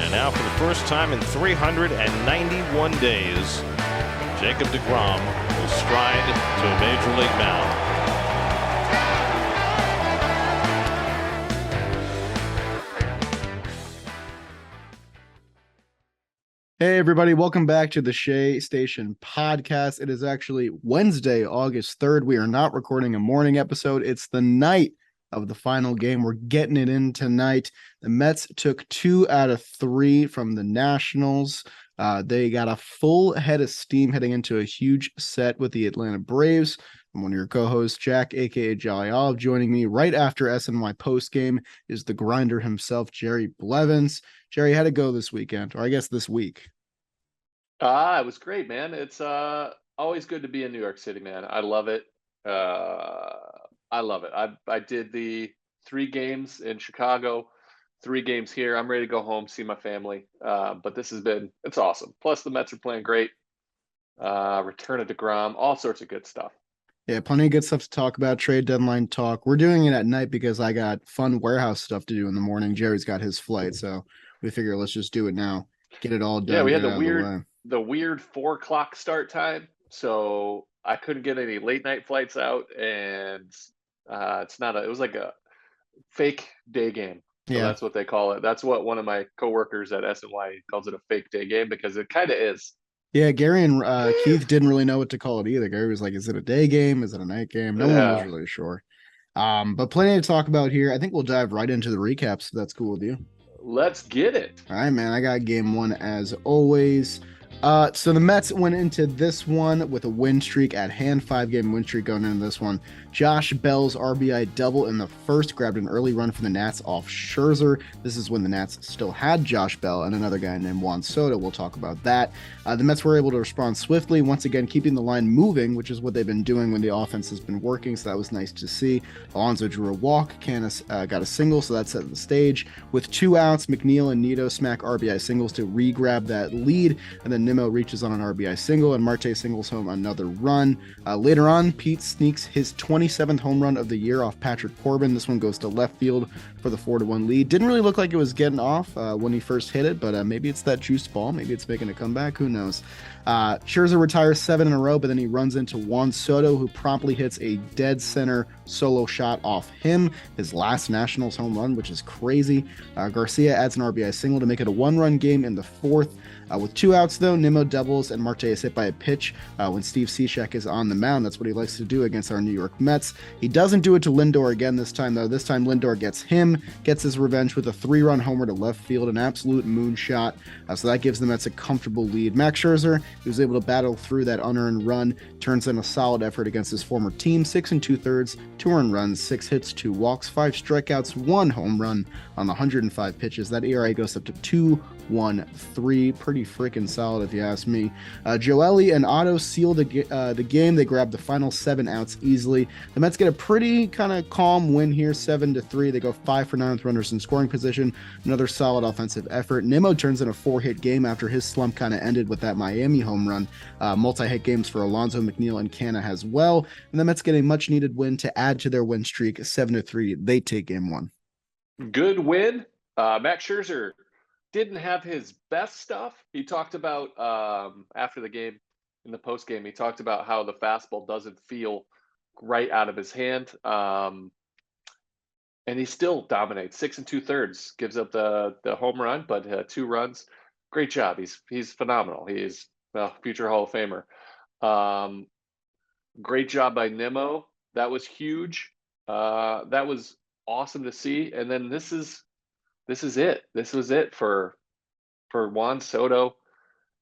And now for the first time in 391 days, Jacob deGrom will stride to a major league mound. Hey everybody, welcome back to the Shea Station podcast. It is actually Wednesday, August 3rd. We are not recording a morning episode. It's the night of the final game. We're getting it in tonight. The Mets took 2 out of 3 from the Nationals. They got a full head of steam heading into a huge set with the Atlanta Braves. I'm one of your co-hosts, Jack, aka Jolly Olive. Joining me right after SNY postgame is the grinder himself, Jerry Blevins. Jerry, how'd it go this weekend? Or I guess this week. It was great, man. It's always good to be in New York City, man. I love it. I love it. I did the 3 games in Chicago, 3 games here. I'm ready to go home, see my family. But it's awesome. Plus the Mets are playing great. Return of deGrom, all sorts of good stuff. Yeah, plenty of good stuff to talk about, trade deadline talk. We're doing it at night because I got fun warehouse stuff to do in the morning. Jerry's got his flight, so we figure let's just do it now. Get it all done. Yeah, we had the weird 4:00 start time, so I couldn't get any late night flights out, and it was like a fake day game. So Yeah, that's what they call it. That's what one of my coworkers at SNY calls it, a fake day game, because it kind of is. yeah. Gary and Keith didn't really know what to call it either. Gary was like, "Is it a day game? Is it a night game?" No one was really sure. But plenty to talk about here. I think we'll dive right into the recaps if that's cool with you. Let's get it. All right, man. I got game 1 as always. So the Mets went into this one with a win streak at hand, 5-game win streak going into this one. Josh Bell's RBI double in the first grabbed an early run for the Nats off Scherzer. This is when the Nats still had Josh Bell and another guy named Juan Soto. We'll talk about that. The Mets were able to respond swiftly, once again keeping the line moving, which is what they've been doing when the offense has been working, so that was nice to see. Alonso drew a walk, Canis got a single, so that set the stage. With 2 outs, McNeil and Nito smack RBI singles to re-grab that lead, and then Nimmo reaches on an RBI single, and Marte singles home another run. Later on, Pete sneaks his 27th home run of the year off Patrick Corbin. This one goes to left field for the 4-1 lead. Didn't really look like it was getting off when he first hit it, but maybe it's that juice ball. Maybe it's making a comeback. Who knows? Scherzer retires 7 in a row, but then he runs into Juan Soto, who promptly hits a dead center solo shot off him, his last Nationals home run, which is crazy. Garcia adds an RBI single to make it a 1-run game in the 4th. With 2 outs, though, Nimmo doubles and Marte is hit by a pitch when Steve Cishek is on the mound. That's what he likes to do against our New York Mets. He doesn't do it to Lindor again this time, though. This time, Lindor gets his revenge with a 3-run homer to left field, an absolute moonshot. So that gives the Mets a comfortable lead. Max Scherzer, who was able to battle through that unearned run, turns in a solid effort against his former team. 6 2/3, 2 earned runs, 6 hits, 2 walks, 5 strikeouts, 1 home run on 105 pitches. That ERA goes up to 2.13. Pretty freaking solid, if you ask me. Joely and Otto seal the game. They grab the final 7 outs easily. The Mets get a pretty kind of calm win here, 7-3. They go 5 for 9 with runners in scoring position. Another solid offensive effort. Nimmo turns in a 4-hit game after his slump kind of ended with that Miami home run. Multi-hit games for Alonso, McNeil, and Canna as well. And the Mets get a much-needed win to add to their win streak, 7-3. They take game 1. Good win. Max Scherzer didn't have his best stuff. He talked about after the game, in the post game, he talked about how the fastball doesn't feel right out of his hand, and he still dominates. 6 2/3, gives up the home run, but 2 runs. Great job. He's phenomenal. He's a future Hall of Famer. Great job by Nimmo. That was huge. That was awesome to see. And then this is it. This was it for Juan Soto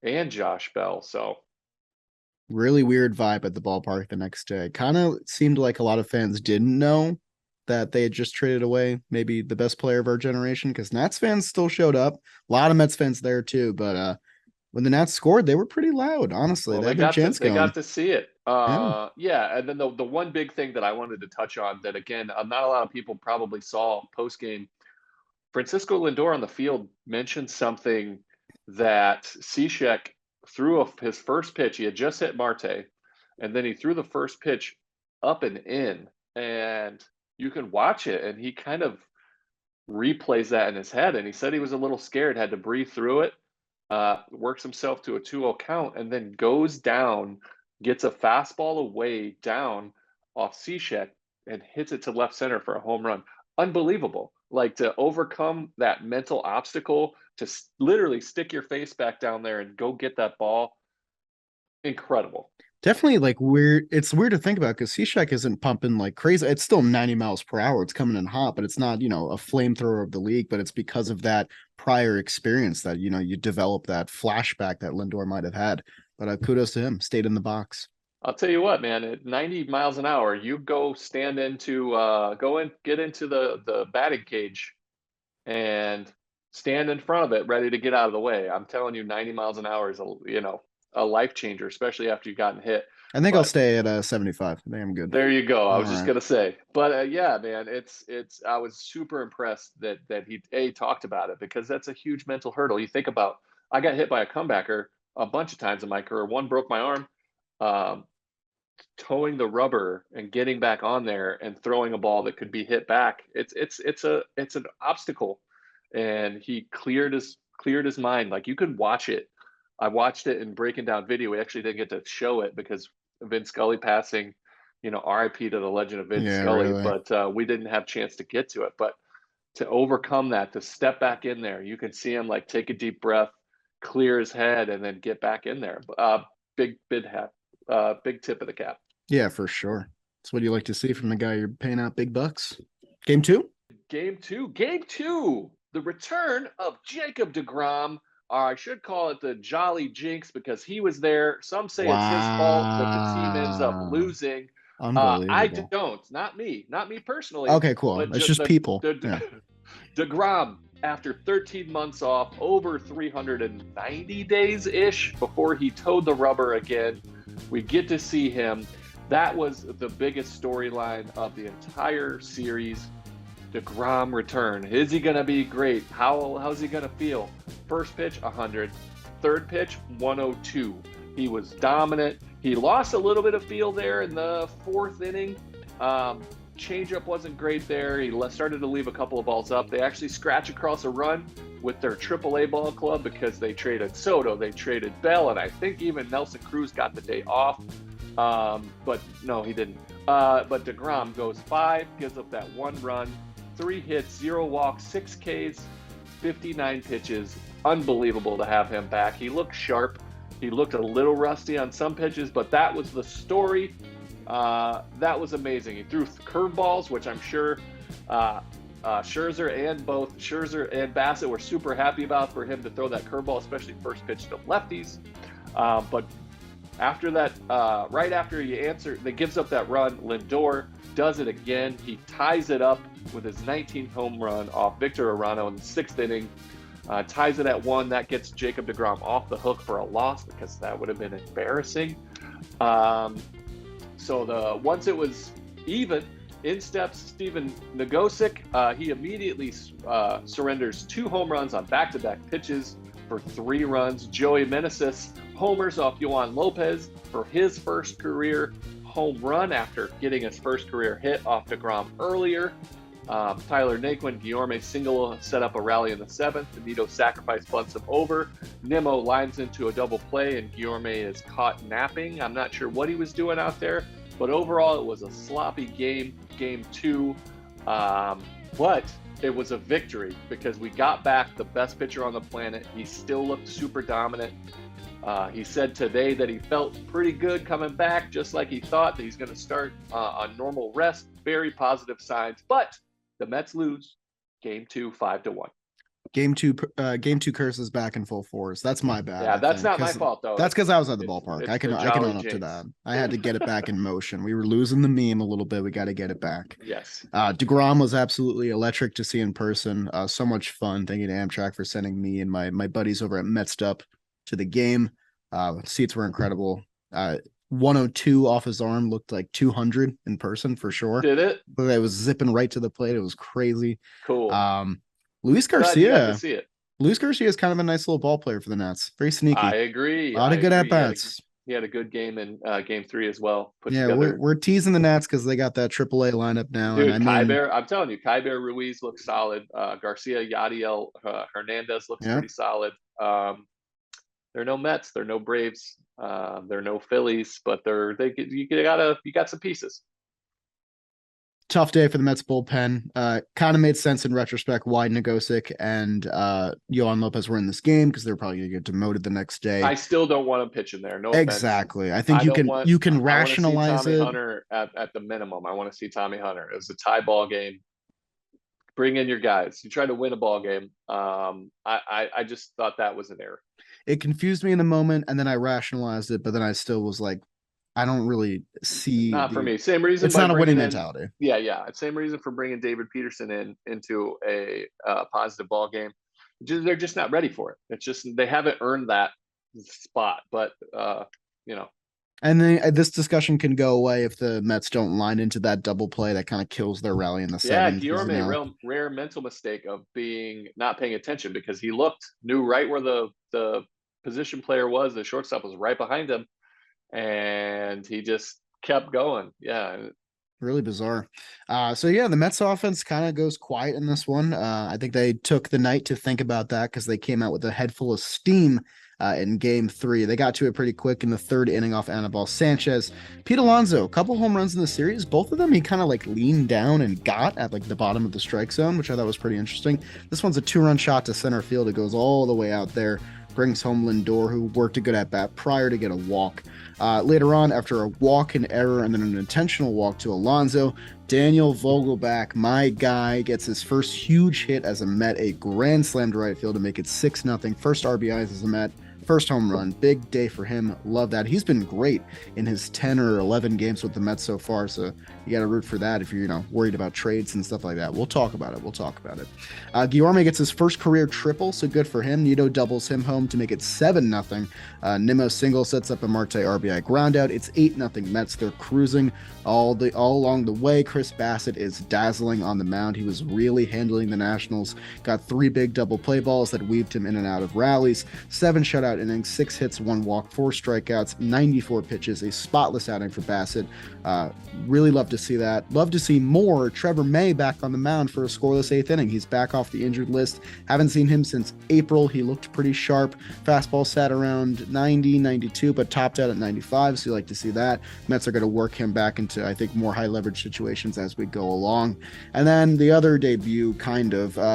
and Josh Bell. So really weird vibe at the ballpark the next day. Kind of seemed like a lot of fans didn't know that they had just traded away maybe the best player of our generation, because Nats fans still showed up. A lot of Mets fans there too, but when the Nats scored, they were pretty loud, honestly. well, They got to see it. Yeah, and then the one big thing that I wanted to touch on that, again, not a lot of people probably saw post game. Francisco Lindor on the field mentioned something that Cishek threw his first pitch. He had just hit Marte, and then he threw the first pitch up and in, and you can watch it, and he kind of replays that in his head, and he said he was a little scared, had to breathe through it, works himself to a 2-0 count, and then goes down, gets a fastball away down off Cishek and hits it to left center for a home run. Unbelievable. Like, to overcome that mental obstacle, to literally stick your face back down there and go get that ball. Incredible. Definitely like weird. It's weird to think about because Cishek isn't pumping like crazy. It's still 90 miles per hour. It's coming in hot, but it's not, a flamethrower of the league. But it's because of that prior experience that, you develop that flashback that Lindor might have had. But kudos to him. Stayed in the box. I'll tell you what, man, at 90 miles an hour, you go stand into, get into the batting cage and stand in front of it, ready to get out of the way. I'm telling you, 90 miles an hour is a life changer, especially after you've gotten hit. I think I'll stay at 75. I think I'm good. There you go. I was just gonna say, but yeah, man, it's. I was super impressed that he talked about it, because that's a huge mental hurdle. You think about, I got hit by a comebacker a bunch of times in my career. One broke my arm, towing the rubber and getting back on there and throwing a ball that could be hit back. It's an obstacle, and he cleared his mind. Like, you could watch it. I watched it in breaking down video. We actually didn't get to show it because Vince Scully passing, RIP to the legend of Vince Scully, really. but we didn't have a chance to get to it. But to overcome that, to step back in there, you can see him like take a deep breath, clear his head, and then get back in there. Big tip of the cap. Yeah, for sure. That's what you like to see from the guy you're paying out big bucks. Game two. Game two. The return of Jacob deGrom. Or I should call it the Jolly Jinx, because he was there. Some say it's his fault that the team ends up losing. Unbelievable. I don't. Not me personally. Okay, cool. It's just people. deGrom, after 13 months off, over 390 days-ish before he towed the rubber again, we get to see him. That was the biggest storyline of the entire series. deGrom return. Is he going to be great? How's he going to feel? First pitch, 100. Third pitch, 102. He was dominant. He lost a little bit of feel there in the fourth inning. Changeup wasn't great there. He started to leave a couple of balls up. They actually scratch across a run with their AAA ball club because they traded Soto, they traded Bell, and I think even Nelson Cruz got the day off. But no, he didn't. But deGrom goes 5, gives up that 1 run, 3 hits, 0 walks, 6 Ks, 59 pitches. Unbelievable to have him back. He looked sharp. He looked a little rusty on some pitches, but that was the story. That was amazing. He threw curveballs, which I'm sure Scherzer and Bassett were super happy about, for him to throw that curveball, especially first pitch to lefties. But after that, right after he gives up that run, Lindor does it again. He ties it up with his 19th home run off Victor Arano in the 6th inning. Ties it at 1. That gets Jacob deGrom off the hook for a loss, because that would have been embarrassing. So once it was even, in steps Steven Nagosic. He immediately surrenders 2 home runs on back-to-back pitches for 3 runs. Joey Meneses homers off Yohan Lopez for his first career home run after getting his first career hit off deGrom earlier. Tyler Naquin, Guillorme single set up a rally in the 7th. Benito sacrifice bunts him over. Nimmo lines into a double play, and Guillorme is caught napping. I'm not sure what he was doing out there, but overall it was a sloppy game, game 2. But it was a victory because we got back the best pitcher on the planet. He still looked super dominant. He said today that he felt pretty good coming back, just like he thought that he's going to start on normal rest. Very positive signs, but the Mets lose game 2, 5-1. Game two curse is back in full force. That's my bad. Yeah, that's not my fault though. That's because I was at the ballpark. I can own up to that. I had to get it back in motion. We were losing the meme a little bit. We got to get it back. Yes. deGrom was absolutely electric to see in person. So much fun. Thank you to Amtrak for sending me and my buddies over at Mets Up to the game. Seats were incredible. 102 off his arm looked like 200 in person for sure. Did it? But it was zipping right to the plate. It was crazy. Cool. Luis Garcia. See it. Luis Garcia is kind of a nice little ball player for the Nets. Very sneaky. I agree. A lot of good at bats. He had a good game in game 3 as well. Put Yeah, together, we're teasing the Nats because they got that AAA lineup now, and I dude. mean, I'm telling you, Kyber Ruiz looks solid. Garcia Yadiel Hernandez looks yeah, pretty solid. They're no Mets, they're no Braves, they're no Phillies, but you got some pieces. tough day for the Mets bullpen. Kind of made sense in retrospect why Nagosic and Yohan Lopez were in this game because they're probably going to get demoted the next day. I still don't want him pitching there. No offense. Exactly. I think you can I want to see rationalize Tommy it. Hunter at the minimum. I want to see Tommy Hunter. It was a tie ball game. Bring in your guys. You try to win a ball game. I just thought that was an error. It confused me in the moment, and then I rationalized it, but then I still was like, I don't really see Not for me. Same reason it's by not a winning bringing in. mentality. Yeah. Same reason for bringing David Peterson into a positive ball game. They're just not ready for it. It's just they haven't earned that spot. But you know, And then this discussion can go away if the Mets don't line into that double play that kind of kills their rally in the yeah, seventh. Guillorme made a rare mental mistake of not paying attention because he knew right where the position player was. The shortstop was right behind him, and he just kept going. Yeah. Really bizarre. So yeah, the Mets offense kind of goes quiet in this one. I think they took the night to think about that because they came out with a head full of steam in game 3. They got to it pretty quick in the 3rd inning off Anibal Sanchez. Pete Alonso, a couple home runs in the series. Both of them he kind of like leaned down and got at like the bottom of the strike zone, which I thought was pretty interesting. This one's a 2-run shot to center field. It goes all the way out there. Brings home Lindor, who worked a good at bat prior to get a walk. Later on, after a walk, an error, and then an intentional walk to Alonso, Daniel Vogelbach, my guy, gets his first huge hit as a Met, a grand slam to right field to make it 6-0. First RBIs as a Met, first home run. Big day for him. Love that. He's been great in his 10 or 11 games with the Mets so far, so you got to root for that if you're, worried about trades and stuff like that. We'll talk about it. Guillorme gets his first career triple, so good for him. Nito doubles him home to make it 7-0. Nimmo single sets up a Marte RBI groundout. It's 8-0 Mets. They're cruising all along the way. Chris Bassett is dazzling on the mound. He was really handling the Nationals. Got 3 big double play balls that weaved him in and out of rallies. 7 shutout innings, 6 hits, 1 walk, 4 strikeouts, 94 pitches, a spotless outing for Bassett. Really love to see that. Love to see more Trevor May back on the mound for a scoreless 8th inning. He's back off the injured list. Haven't seen him since April. He looked pretty sharp. Fastball sat around 90, 92, but topped out at 95, so you like to see that. Mets are going to work him back into, I think, more high leverage situations as we go along. And then the other debut,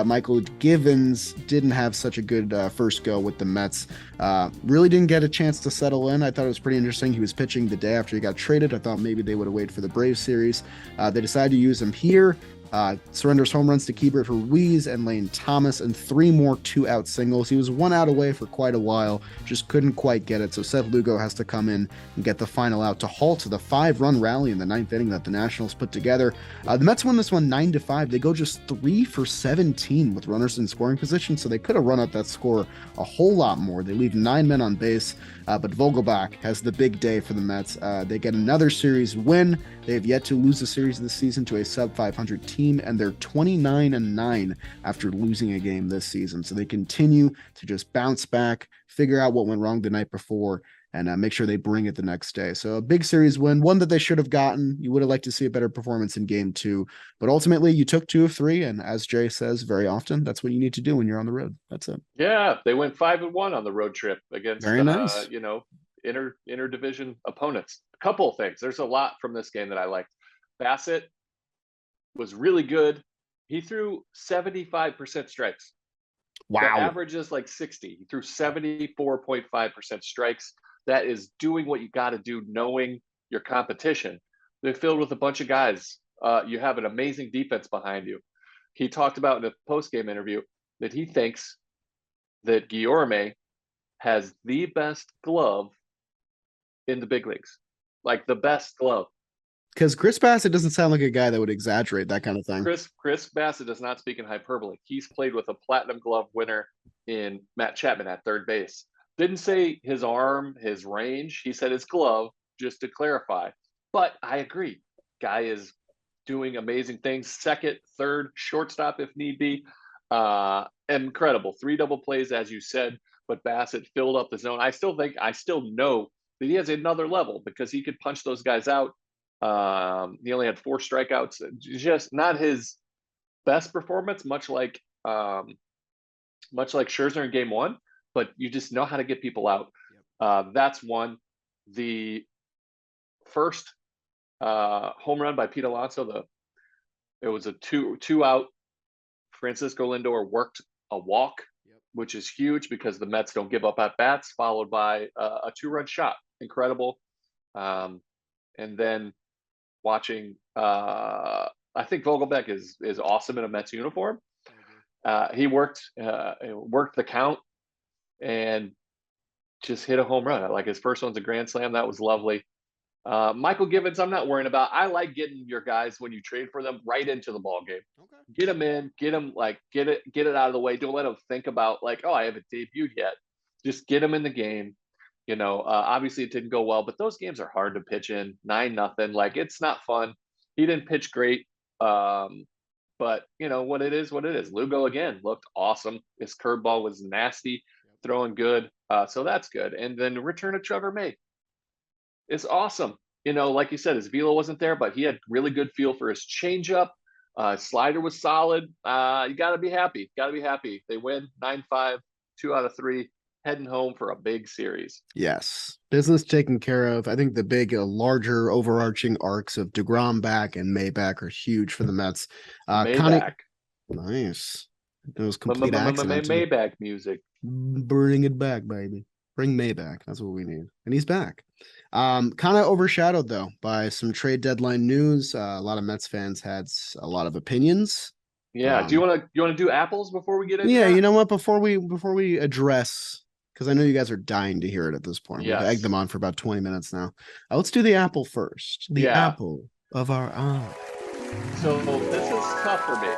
Michael Givens didn't have such a good first go with the Mets. Really didn't get a chance to settle in. I thought it was pretty interesting. He was pitching the day after he got traded. I thought maybe they would have waited for the Braves series. They decided to use him here. Surrenders home runs to Keibert Ruiz and Lane Thomas and 3 more 2-out singles. He was 1 out away for quite a while, just couldn't quite get it. So Seth Lugo has to come in and get the final out to halt the 5-run rally in the 9th inning that the Nationals put together. The Mets won this one 9-5. They go just 3 for 17 with runners in scoring position, so they could have run up that score a whole lot more. They leave 9 men on base, but Vogelbach has the big day for the Mets. They get another series win. They have yet to lose a series this season to a sub-500 team, and they're 29-9 after losing a game this season. So they continue to just bounce back, figure out what went wrong the night before, and make sure they bring it the next day. So a big series win, one that they should have gotten. You would have liked to see a better performance in game 2, but ultimately you took 2 of 3, and as Jay says very often, that's what you need to do when you're on the road. That's it. Yeah, they went 5-1 on the road trip against Very nice. interdivision opponents. A couple of things. There's a lot from this game that I liked. Bassett was really good. He threw 75% strikes. Wow. The average is like 60. He threw 74.5% strikes. That is doing what you got to do, knowing your competition. They're filled with a bunch of guys. You have an amazing defense behind you. He talked about in a post-game interview that he thinks that Guillorme has the best glove in the big leagues, like the best glove. Because Chris Bassett doesn't sound like a guy that would exaggerate that kind of thing. Chris Bassett does not speak in hyperbole. He's played with a platinum glove winner in Matt Chapman at third base. Didn't say his arm, his range. He said his glove, just to clarify. But I agree. Guy is doing amazing things. Second, third, shortstop if need be. Incredible. 3 double plays, as you said, but Bassett filled up the zone. I still know he has another level because he could punch those guys out. He only had 4 strikeouts. Just not his best performance, much like Scherzer in game 1, but you just know how to get people out. That's one. The first home run by Pete Alonso, it was a two out. Francisco Lindor worked a walk, which is huge because the Mets don't give up at bats, followed by a 2-run shot. Incredible. And then watching, I think Vogelbeck is awesome in a Mets uniform. He worked the count and just hit a home run. Like his first one's a grand slam. That was lovely. Michael Givens, I'm not worrying about. I like getting your guys when you trade for them right into the ball game. Okay. Get them in, get it out of the way. Don't let them think about like, oh, I haven't debuted yet. Just get them in the game. Obviously it didn't go well, but those games are hard to pitch in. 9-0. Like it's not fun. He didn't pitch great. But what it is. Lugo again looked awesome. His curveball was nasty, throwing good. So that's good. And then the return of Trevor May. It's awesome. Like you said, his velo wasn't there, but he had really good feel for his changeup. Slider was solid. You got to be happy. They win 9-5, 2 out of 3, heading home for a big series. Yes. Business taken care of. I think the big, larger overarching arcs of deGrom back and May back are huge for the Mets. Maybach. Nice. Those complete accents. Maybach music. Bring it back, baby. Bring May back. That's what we need. And he's back. Kind of overshadowed though by some trade deadline news. A lot of Mets fans had a lot of opinions. Yeah. Do you want to do apples before we get into that? You know what? Before we address, because I know you guys are dying to hear it at this point. Yes. We've egged them on for about 20 minutes now. Let's do the apple first. The apple of our eye. So this is tough for me.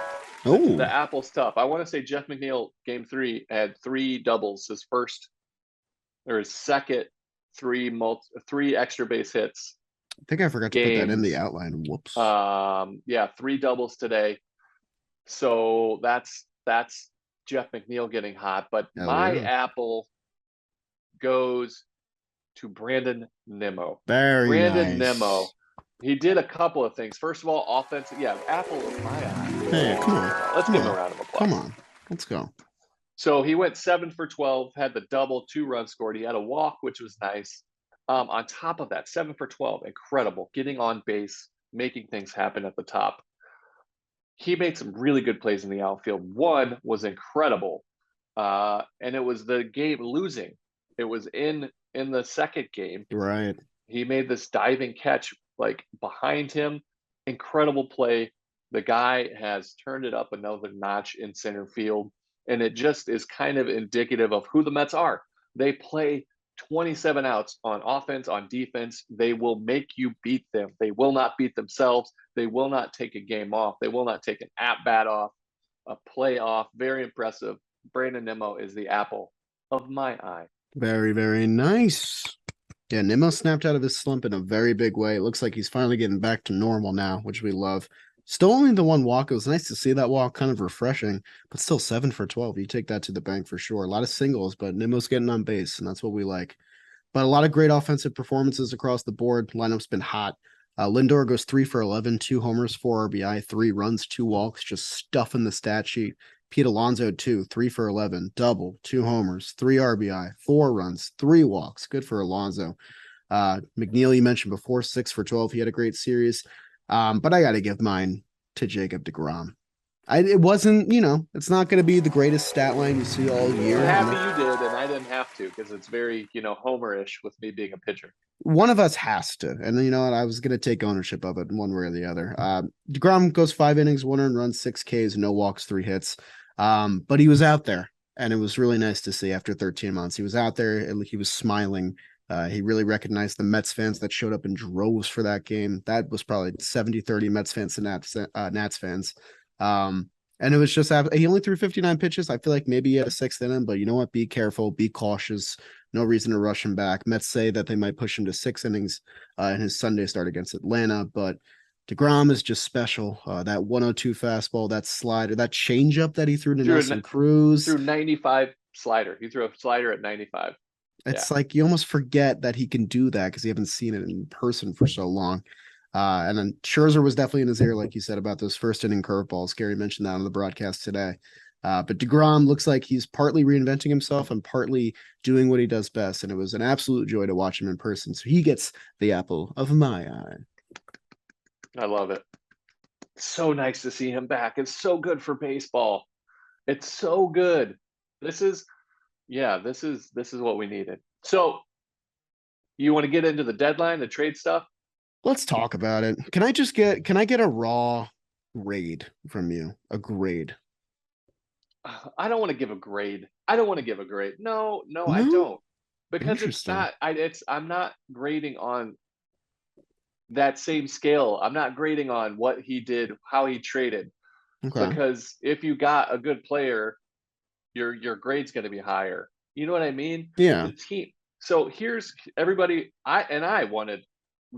Oh, the apple's tough. I want to say Jeff McNeil, game 3, had 3 doubles. His second 3 extra base hits. I think I forgot to put that in the outline. Whoops. 3 doubles today. So that's Jeff McNeil getting hot. But my apple goes to Brandon Nimmo. Brandon Nimmo. He did a couple of things. First of all, offensive. Yeah, apple of my eye. Hey, come on. Let's give him a round of applause. Come on. Let's go. So he went 7 for 12, had the double, 2 runs scored. He had a walk, which was nice. On top of that, 7 for 12, incredible. Getting on base, making things happen at the top. He made some really good plays in the outfield. One was incredible, and it was the game losing. It was in the second game. Right. He made this diving catch like behind him. Incredible play. The guy has turned it up another notch in center field. And it just is kind of indicative of who the Mets are. They play 27 outs on offense, on defense. They will make you beat them. They will not beat themselves. They will not take a game off. They will not take an at-bat off, a play off. Very impressive. Brandon Nimmo is the apple of my eye. Very, very nice. Yeah, Nimmo snapped out of his slump in a very big way. It looks like he's finally getting back to normal now, which we love. Still only the 1 walk. It was nice to see that walk, kind of refreshing, but still 7 for 12. You take that to the bank for sure. A lot of singles, but Nimmo's getting on base, and that's what we like. But a lot of great offensive performances across the board. Lineup's been hot. Lindor goes 3 for 11, 2 homers, 4 RBI, 3 runs, 2 walks, just stuffing the stat sheet. Pete Alonso, 3 for 11, double, 2 homers, 3 RBI, 4 runs, 3 walks. Good for Alonso. McNeil, you mentioned before, 6 for 12. He had a great series. But I got to give mine to Jacob deGrom. It wasn't, it's not going to be the greatest stat line you see all year. I'm happy you did, and I didn't have to because it's very, Homer-ish with me being a pitcher. One of us has to, and you know what? I was going to take ownership of it one way or the other. deGrom goes 5 innings, 1 earned run, 6 Ks, no walks, 3 hits. But he was out there, and it was really nice to see after 13 months. He was out there, and he was smiling. He really recognized the Mets fans that showed up in droves for that game. That was probably 70-30 Mets fans to Nats fans. And it was just, he only threw 59 pitches. I feel like maybe he had a 6th in him, but you know what? Be careful, be cautious. No reason to rush him back. Mets say that they might push him to 6 innings in his Sunday start against Atlanta, but deGrom is just special. That 102 fastball, that slider, that changeup that he threw to Nelson Cruz. Threw 95 slider. He threw a slider at 95. It's like you almost forget that he can do that because you haven't seen it in person for so long. And then Scherzer was definitely in his ear, like you said, about those first inning curveballs. Gary mentioned that on the broadcast today. But deGrom looks like he's partly reinventing himself and partly doing what he does best. And it was an absolute joy to watch him in person. So he gets the apple of my eye. I love it. So nice to see him back. It's so good for baseball. It's so good. This is what we needed. So you want to get into the deadline, the trade stuff? Let's talk about it. Can I get a raw grade from you? A grade. I don't want to give a grade. I don't want to give a grade. No, I No? don't. Because it's Interesting. not I'm not grading on that same scale. I'm not grading on what he did, how he traded. Okay. Because if you got a good player, your grade's going to be higher. You know what I mean? Yeah. The team. So here's everybody. I wanted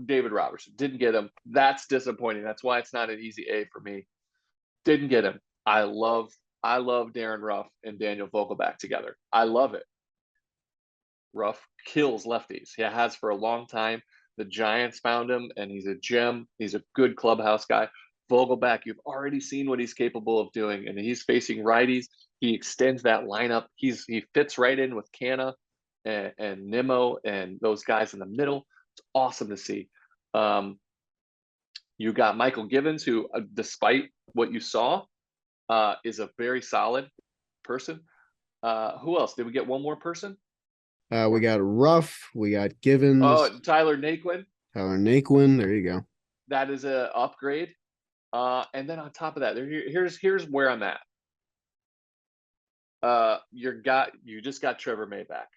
David Robertson. Didn't get him. That's disappointing. That's why it's not an easy A for me. Didn't get him. I love Darren Ruff and Daniel Vogelback together. I love it. Ruff kills lefties. He has for a long time. The Giants found him, and he's a gem. He's a good clubhouse guy. Vogelback, you've already seen what he's capable of doing, and he's facing righties. He extends that lineup. He fits right in with Canna and Nimmo and those guys in the middle. It's awesome to see. You got Michael Givens, who, despite what you saw, is a very solid person. Who else? Did we get one more person? We got Ruff, we got Givens, Tyler Naquin. Tyler Naquin. There you go. That is a upgrade. And then on top of that, here's where I'm at. You just got Trevor May back.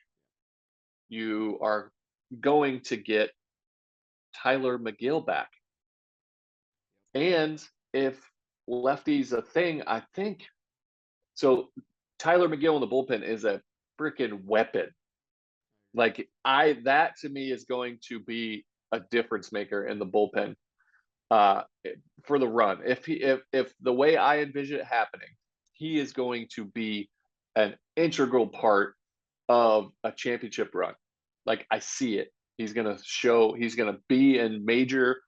You are going to get Tyler McGill back. And if lefty's a thing, I think so. Tyler McGill in the bullpen is a freaking weapon. Like that to me is going to be a difference maker in the bullpen for the run. If the way I envision it happening, he is going to be an integral part of a championship run. Like I see it. He's going to be in major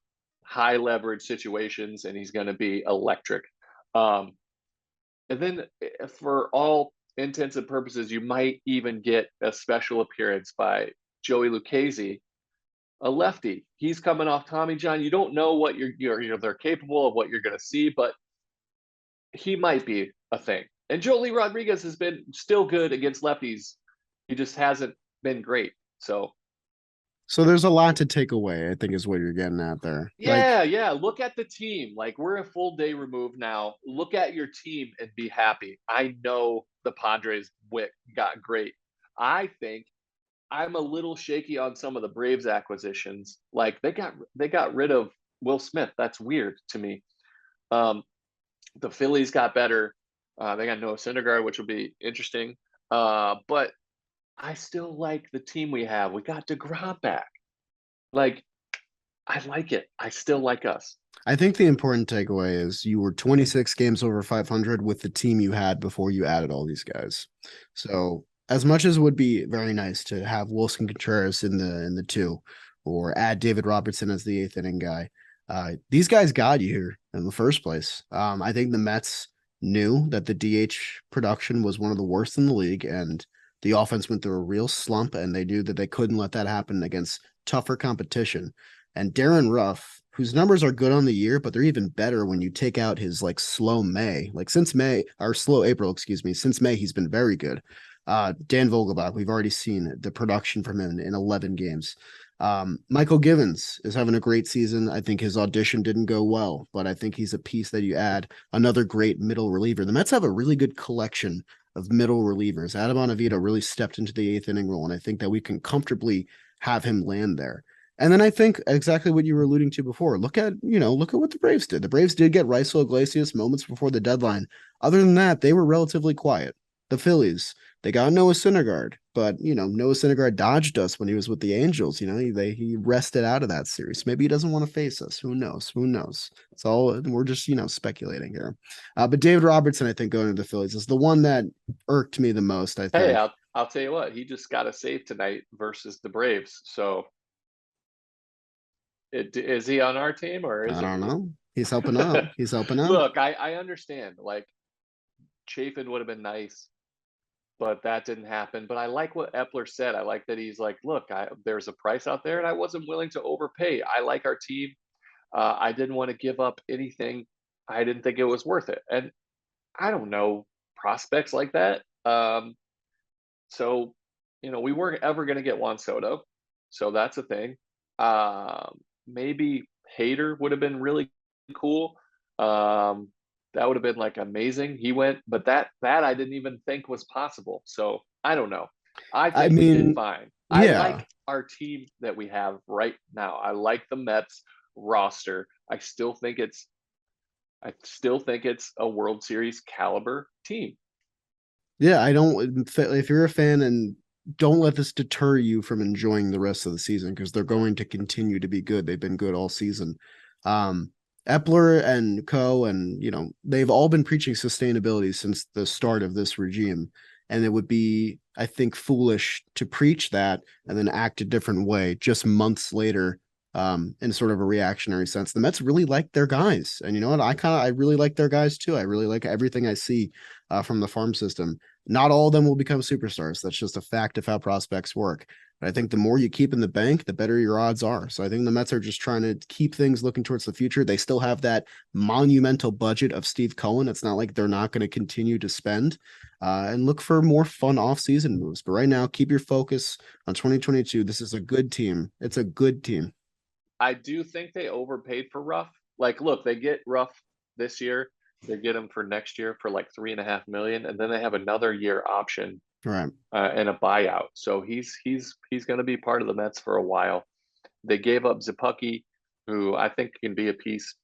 high leverage situations, and he's going to be electric. And then for all intents and purposes, you might even get a special appearance by Joey Lucchesi, a lefty. He's coming off Tommy John. You don't know what they're capable of, what you're going to see, but he might be a thing. And Joely Rodriguez has been still good against lefties. He just hasn't been great. So there's a lot to take away, I think, is what you're getting at there. Yeah. Look at the team. Like we're a full day removed now. Look at your team and be happy. I know the Padres got great. I think I'm a little shaky on some of the Braves acquisitions. Like they got rid of Will Smith. That's weird to me. The Phillies got better. They got Noah Syndergaard, which will be interesting. But I still like the team we have. We got deGrom back. Like, I like it. I still like us. I think the important takeaway is you were 26 games over 500 with the team you had before you added all these guys. So as much as it would be very nice to have Wilson Contreras in the two, or add David Robertson as the eighth inning guy, these guys got you here in the first place. I think the Mets knew that the DH production was one of the worst in the league, and the offense went through a real slump, and they knew that they couldn't let that happen against tougher competition. And Darren Ruff, whose numbers are good on the year, but they're even better when you take out his slow April, since May, he's been very good. Dan Vogelbach, we've already seen the production from him in 11 games. Michael Givens is having a great season. I think his audition didn't go well, but I think he's a piece that you add, another great middle reliever. The Mets have a really good collection of middle relievers. Adam Ottavino really stepped into the eighth inning role, and I think that we can comfortably have him land there. And then I think exactly what you were alluding to before. Look at what the Braves did. The Braves did get Raisel Iglesias moments before the deadline. Other than that, they were relatively quiet. The Phillies, they got Noah Syndergaard, but Noah Syndergaard dodged us when he was with the Angels. He rested out of that series. Maybe he doesn't want to face us. Who knows? It's all we're just speculating here. But David Robertson, I think, going to the Phillies is the one that irked me the most. I think. Hey, I'll tell you what, he just got a save tonight versus the Braves. So is he on our team or I isn't don't he? know. He's helping out. He's helping out. Look, I understand. Like Chafin would have been nice, but that didn't happen. But I like what Epler said. I like that he's like, look, there's a price out there, and I wasn't willing to overpay. I like our team. I didn't want to give up anything. I didn't think it was worth it. And I don't know prospects like that. So, we weren't ever going to get Juan Soto. So that's a thing. Maybe Hader would have been really cool. That would have been like amazing. He went, but that I didn't even think was possible. So I don't know. I I think we did mean, fine. I yeah. like our team that we have right now. I like the Mets roster. I still think it's a World Series caliber team. Yeah, I don't. If you're a fan, and don't let this deter you from enjoying the rest of the season, because they're going to continue to be good. They've been good all season. Um, Epler and Co. and they've all been preaching sustainability since the start of this regime, and it would be, I think, foolish to preach that and then act a different way just months later. In sort of a reactionary sense, the Mets really like their guys, and you know what? I really like their guys too. I really like everything I see from the farm system. Not all of them will become superstars. That's just a fact of how prospects work. But I think the more you keep in the bank, the better your odds are. So I think the Mets are just trying to keep things looking towards the future. They still have that monumental budget of Steve Cohen. It's not like they're not going to continue to spend and look for more fun off-season moves. But right now, keep your focus on 2022. This is a good team. It's a good team. I do think they overpaid for Ruff. Like, look, they get Ruff this year. They get him for next year for like 3.5 million, and then they have another year option All right. and a buyout. So he's going to be part of the Mets for a while. They gave up Zapucki, who I think can be a piece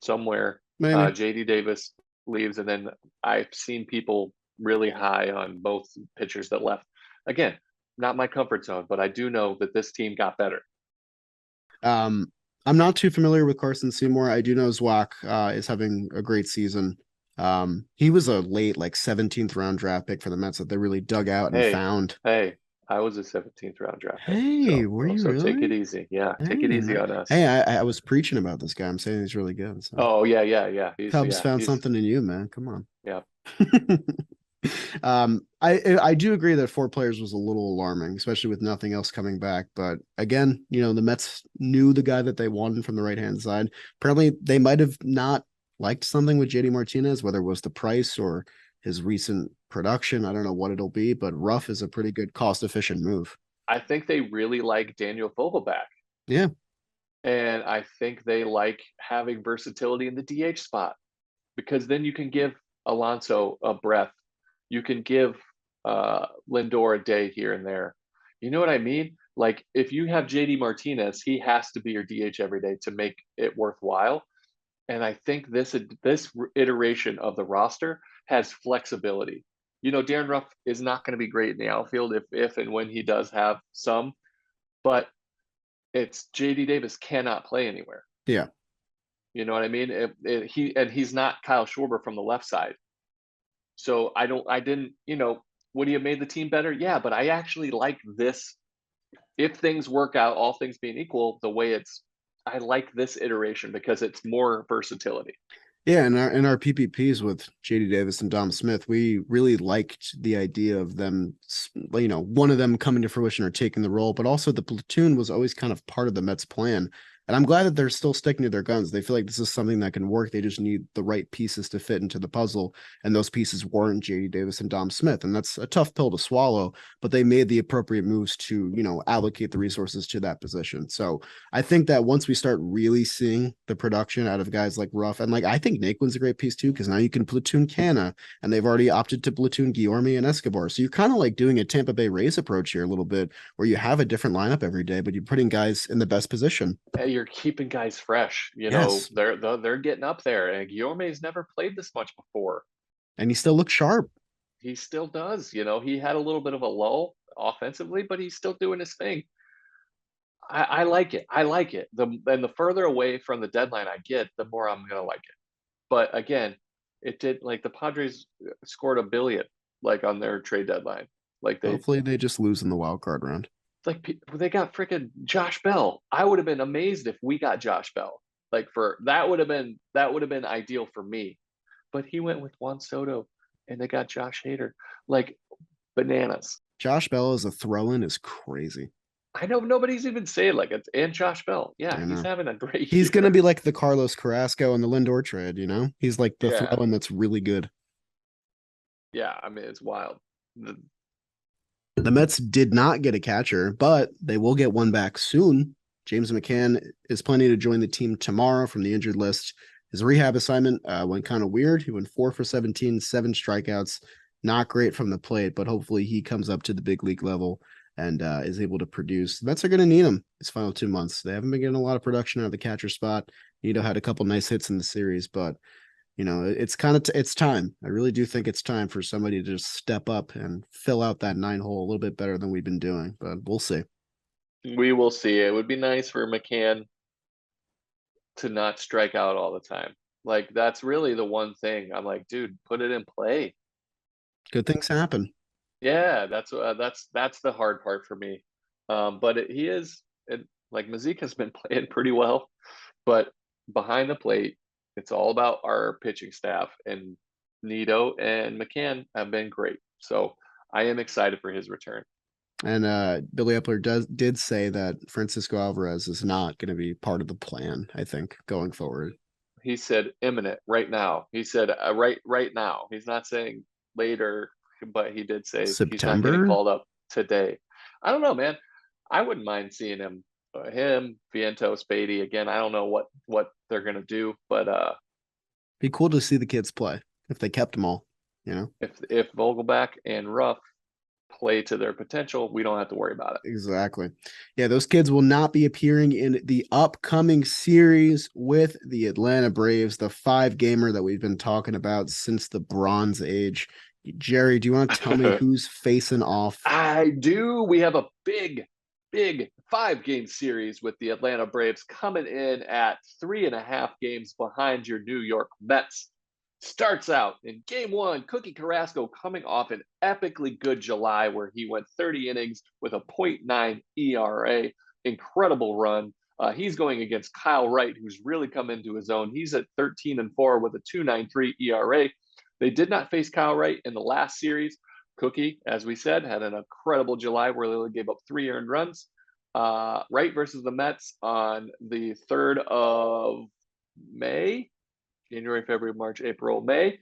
somewhere. Maybe. JD Davis leaves, and then I've seen people really high on both pitchers that left. Again, not my comfort zone, but I do know that this team got better. I'm not too familiar with Carson Seymour. I do know Zwack is having a great season. He was a late, like 17th round draft pick for the Mets that they really dug out and Hey, found. hey, I was a 17th round draft pick. Hey, So were you so take it really? easy. Yeah, Hey, take it easy on us. hey, I was preaching about this guy. I'm saying he's really good. So Oh yeah. Cubs found something in you, man. Come on. Yeah. I do agree that 4 players was a little alarming, especially with nothing else coming back. But again, the Mets knew the guy that they wanted from the right hand side. Apparently, they might have not liked something with JD Martinez, whether it was the price or his recent production. I don't know what it'll be, but Ruff is a pretty good cost efficient move. I think they really like Daniel Vogelback. Yeah. And I think they like having versatility in the DH spot because then you can give Alonso a breath. You can give Lindor a day here and there. You know what I mean? Like if you have JD Martinez, he has to be your DH every day to make it worthwhile. And I think this iteration of the roster has flexibility. Darren Ruff is not going to be great in the outfield if and when he does have some, but it's JD Davis cannot play anywhere. Yeah. You know what I mean? He's not Kyle Schwarber from the left side. So I didn't, would he have made the team better? Yeah, but I actually like this. If things work out, all things being equal, I like this iteration because it's more versatility. Yeah, in our PPPs with JD Davis and Dom Smith, we really liked the idea of them, one of them coming to fruition or taking the role, but also the platoon was always kind of part of the Mets plan. And I'm glad that they're still sticking to their guns. They feel like this is something that can work. They just need the right pieces to fit into the puzzle. And those pieces weren't JD Davis and Dom Smith. And that's a tough pill to swallow, but they made the appropriate moves to, allocate the resources to that position. So I think that once we start really seeing the production out of guys like Ruff, and I think Naquin's a great piece too, because now you can platoon Canna, and they've already opted to platoon Guillorme and Escobar. So you're kind of like doing a Tampa Bay Rays approach here a little bit, where you have a different lineup every day, but you're putting guys in the best position. Hey, you're keeping guys fresh. Yes. They're getting up there, and Guillorme's never played this much before. And he still looks sharp. He still does. He had a little bit of a lull offensively, but he's still doing his thing. I like it. I like it. The further away from the deadline I get, the more I'm gonna like it. But again, it did like the Padres scored $1 billion like on their trade deadline. Like Hopefully they just lose in the wild card round. they got freaking Josh Bell. I would have been amazed if we got Josh Bell. Like for that would have been ideal for me. But he went with Juan Soto and they got Josh Hader. Like bananas. Josh Bell as a throw-in is crazy. I know nobody's even saying like it's and Josh Bell. Yeah, I he's know. having a great He's year. gonna be like the Carlos Carrasco and the Lindor trade, you know? He's like the Yeah. throw-in that's really good. Yeah, I mean it's wild. The Mets did not get a catcher, but they will get one back soon. James McCann is planning to join the team tomorrow from the injured list. His rehab assignment went kind of weird. He went 4 for 17, 7 strikeouts. Not great from the plate, but hopefully he comes up to the big league level and is able to produce. The Mets are going to need him his final 2 months. They haven't been getting a lot of production out of the catcher spot. Nito had a couple nice hits in the series, but it's kind of it's time. I really do think it's time for somebody to just step up and fill out that 9 hole a little bit better than we've been doing, but we'll see. We will see. It would be nice for McCann to not strike out all the time. Like that's really the one thing. I'm like, dude, put it in play. Good things happen. Yeah, that's the hard part for me. But he is like Mazik has been playing pretty well, but behind the plate, it's all about our pitching staff, and Nito and McCann have been great. So I am excited for his return. And Billy Epler did say that Francisco Alvarez is not going to be part of the plan, I think, going forward. He said imminent right now. He said right now. He's not saying later, but he did say he's not getting September? called up today. I don't know, man. I wouldn't mind seeing him, Vientos, Beatty again. I don't know what they're gonna do, but Be cool to see the kids play if they kept them all, you know? if Vogelback and Ruff play to their potential, we don't have to worry about it. Exactly. Yeah, those kids will not be appearing in the upcoming series with the Atlanta Braves, the 5-gamer that we've been talking about since the Bronze Age. Jerry, do you want to tell me who's facing off? I do. We have a big 5-game series with the Atlanta Braves coming in at 3.5 games behind your New York Mets. Starts out in game 1, Cookie Carrasco coming off an epically good July where he went 30 innings with a .9 ERA. Incredible run. He's going against Kyle Wright, who's really come into his own. He's at 13-4 with a 2.93 ERA. They did not face Kyle Wright in the last series. Cookie, as we said, had an incredible July where they only gave up 3 earned runs. Wright versus the Mets on the 3rd of May. January, February, March, April, May.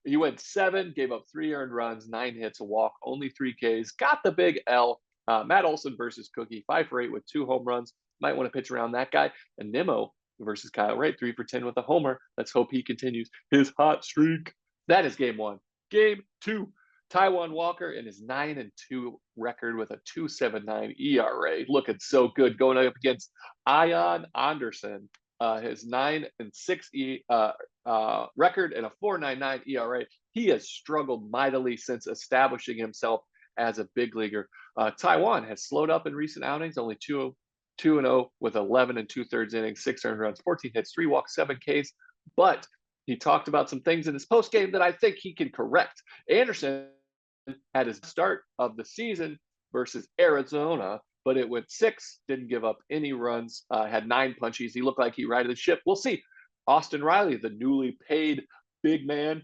He went 7, gave up 3 earned runs, 9 hits, a walk, only 3 Ks. Got the big L. Matt Olson versus Cookie, 5 for 8 with 2 home runs. Might want to pitch around that guy. And Nimmo versus Kyle Wright, 3 for 10 with a homer. Let's hope he continues his hot streak. That is game 1. Game 2. Taijuan Walker and his 9-2 record with a 2.79 ERA, looking so good going up against Ian Anderson. His 9-6 record and a 4.99 ERA. He has struggled mightily since establishing himself as a big leaguer. Taijuan has slowed up in recent outings, only 2-0 with 11 2/3 innings, 6 earned runs, 14 hits, 3 walks, 7 Ks. But he talked about some things in his post game that I think he can correct. Anderson had his start of the season versus Arizona, but it went 6, didn't give up any runs, had 9 punchies. He looked like he righted the ship. We'll see. Austin Riley, the newly paid big man,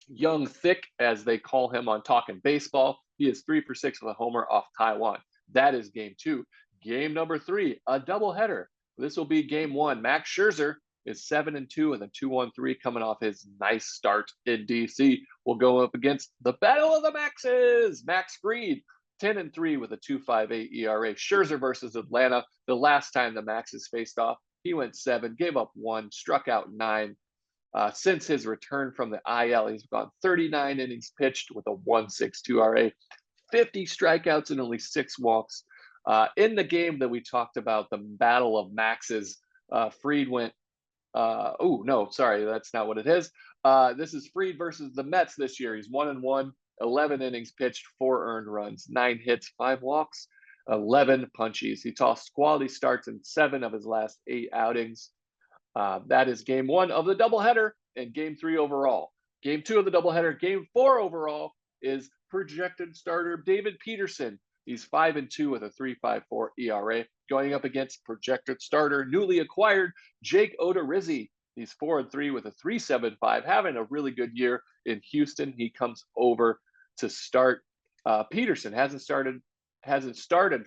young thick, as they call him on Talking Baseball. He is 3 for 6 with a homer off Taijuan. That is game 2. Game number 3, a doubleheader. This will be game 1. Max Scherzer is 7-2 with a 2.13 coming off his nice start in DC. We'll go up against the battle of the Maxes. Max Fried, 10-3 with a 2.58 ERA. Scherzer versus Atlanta. The last time the Maxes faced off, he went 7, gave up 1, struck out 9. Since his return from the IL, he's gone 39 innings pitched with a 1.62 ERA, 50 strikeouts and only 6 walks. In the game that we talked about, the battle of Maxes, Fried went that's not what it is. This is Fried versus the Mets this year. He's 1-1, 11 innings pitched, 4 earned runs, 9 hits, 5 walks, 11 punchies. He tossed quality starts in 7 of his last 8 outings. That is game 1 of the doubleheader and game 3 overall. Game 2 of the doubleheader, game 4 overall is projected starter David Peterson. He's 5-2 with a 3.54 ERA, going up against projected starter newly acquired Jake Odorizzi. He's 4-3 with a 3.75, having a really good year in Houston. He comes over to start. Peterson hasn't started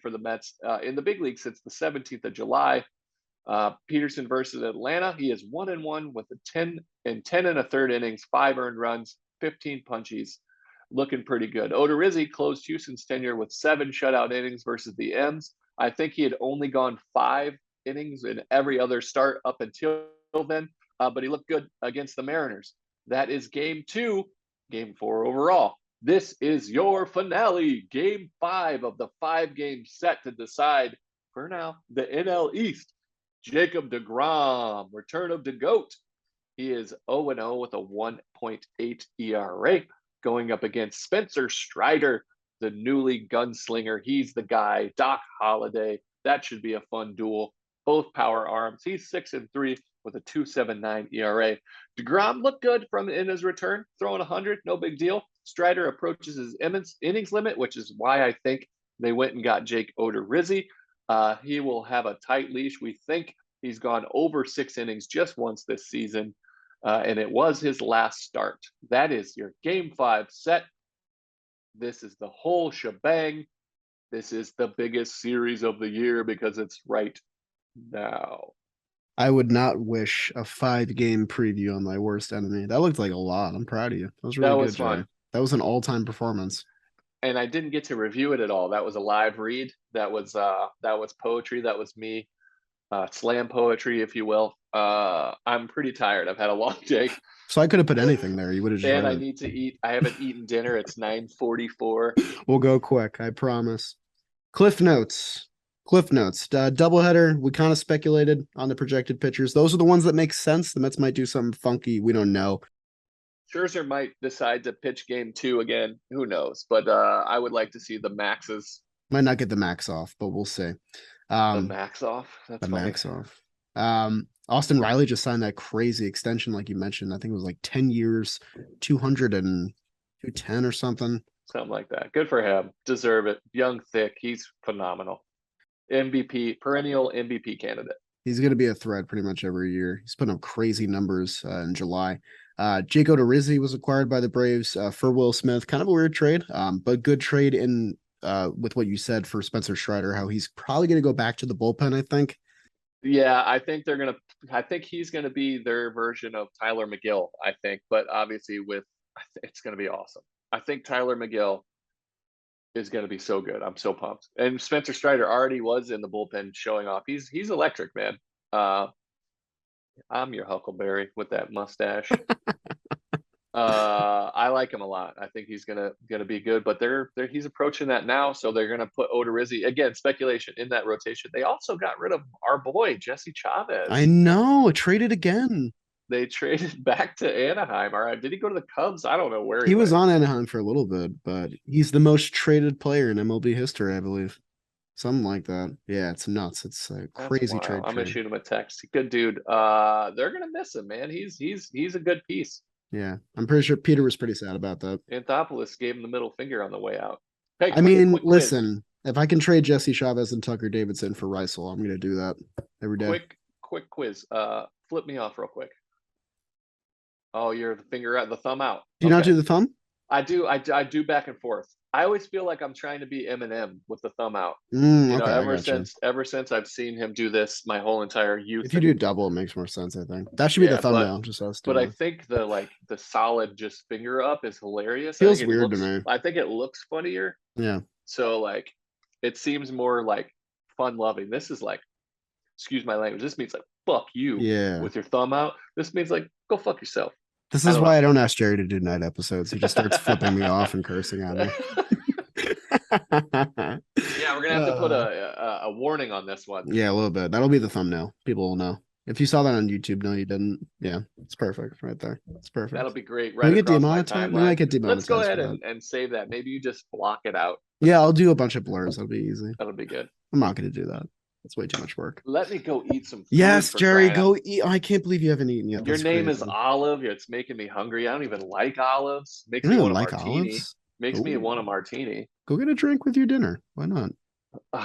for the Mets in the big league since the 17th of July. Peterson versus Atlanta. He is 1-1 with a 10 1/3 innings, 5 earned runs, 15 punchies. Looking pretty good. Odorizzi closed Houston's tenure with 7 shutout innings versus the M's. I think he had only gone 5 innings in every other start up until then, but he looked good against the Mariners. That is game 2, game 4 overall. This is your finale, game 5 of the 5-game set to decide, for now, the NL East. Jacob deGrom, return of the GOAT. He is 0-0 with a 1.8 ERA, going up against Spencer Strider, the newly gunslinger. He's the guy. Doc Holliday. That should be a fun duel. Both power arms. He's 6-3 with a 2.79 ERA. deGrom looked good in his return, throwing 100, no big deal. Strider approaches his innings limit, which is why I think they went and got Jake Odorizzi. He will have a tight leash. We think he's gone over 6 innings just once this season, and it was his last start. That is your game 5 set. This is the whole shebang. This is the biggest series of the year because it's right now. I would not wish a 5-game preview on my worst enemy. That looked like a lot. I'm proud of you. That was really good, fun. Jerry. That was an all-time performance. And I didn't get to review it at all. That was a live read. That was poetry. That was me, slam poetry, if you will. I'm pretty tired. I've had a long day. So I could have put anything there. You would have just And I need to eat. I haven't eaten dinner. It's 9:44. We'll go quick, I promise. Cliff notes. Doubleheader. We kind of speculated on the projected pitchers. Those are the ones that make sense. The Mets might do something funky. We don't know. Scherzer might decide to pitch game 2 again. Who knows? But I would like to see the maxes. Might not get the max off, but we'll see. The max off. That's the funny. max off. Austin Riley just signed that crazy extension, like you mentioned. I think it was like 10 years, 210 or something. Something like that. Good for him. Deserve it. Young, thick. He's phenomenal. MVP, perennial MVP candidate. He's going to be a threat pretty much every year. He's putting up crazy numbers in July. Jake Odorizzi was acquired by the Braves for Will Smith. Kind of a weird trade, but good trade in with what you said for Spencer Strider, how he's probably going to go back to the bullpen, I think. Yeah, I think he's going to be their version of Tyler McGill, I think. But obviously it's going to be awesome. I think Tyler McGill is going to be so good. I'm so pumped. And Spencer Strider already was in the bullpen showing off. He's electric, man. I'm your Huckleberry with that mustache. I like him a lot. I think he's gonna be good. But he's approaching that now, so they're gonna put Odorizzi again. Speculation in that rotation. They also got rid of our boy Jesse Chavez. I know, traded again. They traded back to Anaheim. All right, did he go to the Cubs? I don't know where he was went. on Anaheim for a little bit, but he's the most traded player in MLB history, I believe. Something like that. Yeah, it's nuts. It's a crazy trade. I'm gonna shoot him a text. Good dude. They're gonna miss him, man. He's a good piece. Yeah, I'm pretty sure Peter was pretty sad about that. Anthopoulos gave him the middle finger on the way out. Hey, quick listen, if I can trade Jesse Chavez and Tucker Davidson for Reisel, I'm gonna do that every day. Quick quiz. Flip me off real quick. Oh, you're the thumb out. Do you not do the thumb? I do. I do back and forth. I always feel like I'm trying to be Eminem with the thumb out. Ever since I've seen him do this my whole entire youth. If you do double, it makes more sense, I think. That should be the thumbnail. But I think the solid just finger up is hilarious. Feels weird to me. I think it looks funnier. Yeah. So it seems more fun loving. This is excuse my language. This means fuck you. Yeah. With your thumb out. This means go fuck yourself. This is why I don't ask Jerry to do night episodes. He just starts flipping me off and cursing at me. Yeah, we're gonna have to put a warning on this one. Yeah, a little bit. That'll be the thumbnail. People will know. If you saw that on YouTube, no, you didn't. Yeah, it's perfect right there. It's perfect. That'll be great. Right. Get demonetized. We might get demonetized. Let's go ahead and save that. Maybe you just block it out. Yeah, I'll do a bunch of blurs. That'll be easy. That'll be good. I'm not gonna do that. It's way too much work. Let me go eat some food. Yes, Jerry, go eat. Oh, I can't believe you haven't eaten yet. Your name is Olive. It's making me hungry. I don't even like olives. Makes you me don't want like a martini. olives? Makes me Ooh. want a martini. Go get a drink with your dinner. Why not?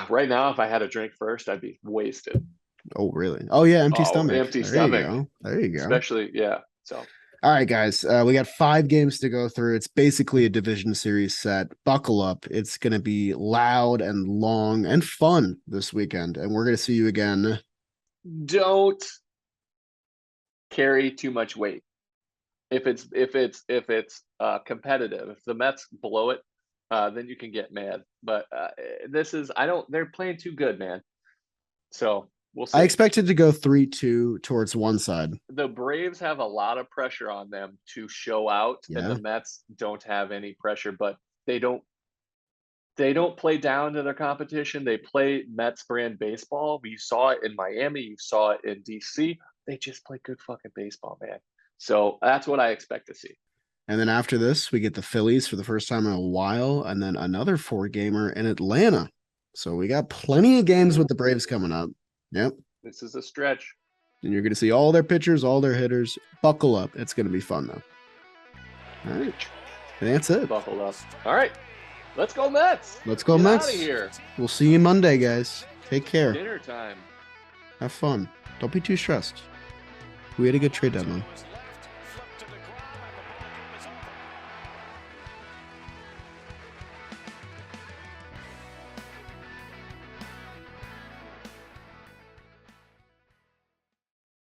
Right now, if I had a drink first, I'd be wasted. Oh, really? Oh, yeah, empty Oh, stomach. empty There you stomach, go. There you go. especially, yeah. So All right, guys. We got 5 games to go through. It's basically a division series set. Buckle up. It's going to be loud and long and fun this weekend. And we're going to see you again. don't carry too much weight. If it's competitive, if the Mets blow it, then you can get mad. But this is I don't. They're playing too good, man. So we'll I see. expected to go 3-2 towards one side. The Braves have a lot of pressure on them to show out, and Yeah. the Mets don't have any pressure. But they don't play down to their competition. They play Mets brand baseball. You saw it in Miami. You saw it in DC. They just play good fucking baseball, man. So that's what I expect to see. And then after this, we get the Phillies for the first time in a while, and then another 4-gamer in Atlanta. So we got plenty of games with the Braves coming up. Yep. This is a stretch. And you're going to see all their pitchers, all their hitters. Buckle up. It's going to be fun, though. All right. And that's it. Buckle up. All right. Let's go Mets. Let's go Get Mets. out of here. We'll see you Monday, guys. Take care. Dinner time. Have fun. Don't be too stressed. We had a good trade deadline.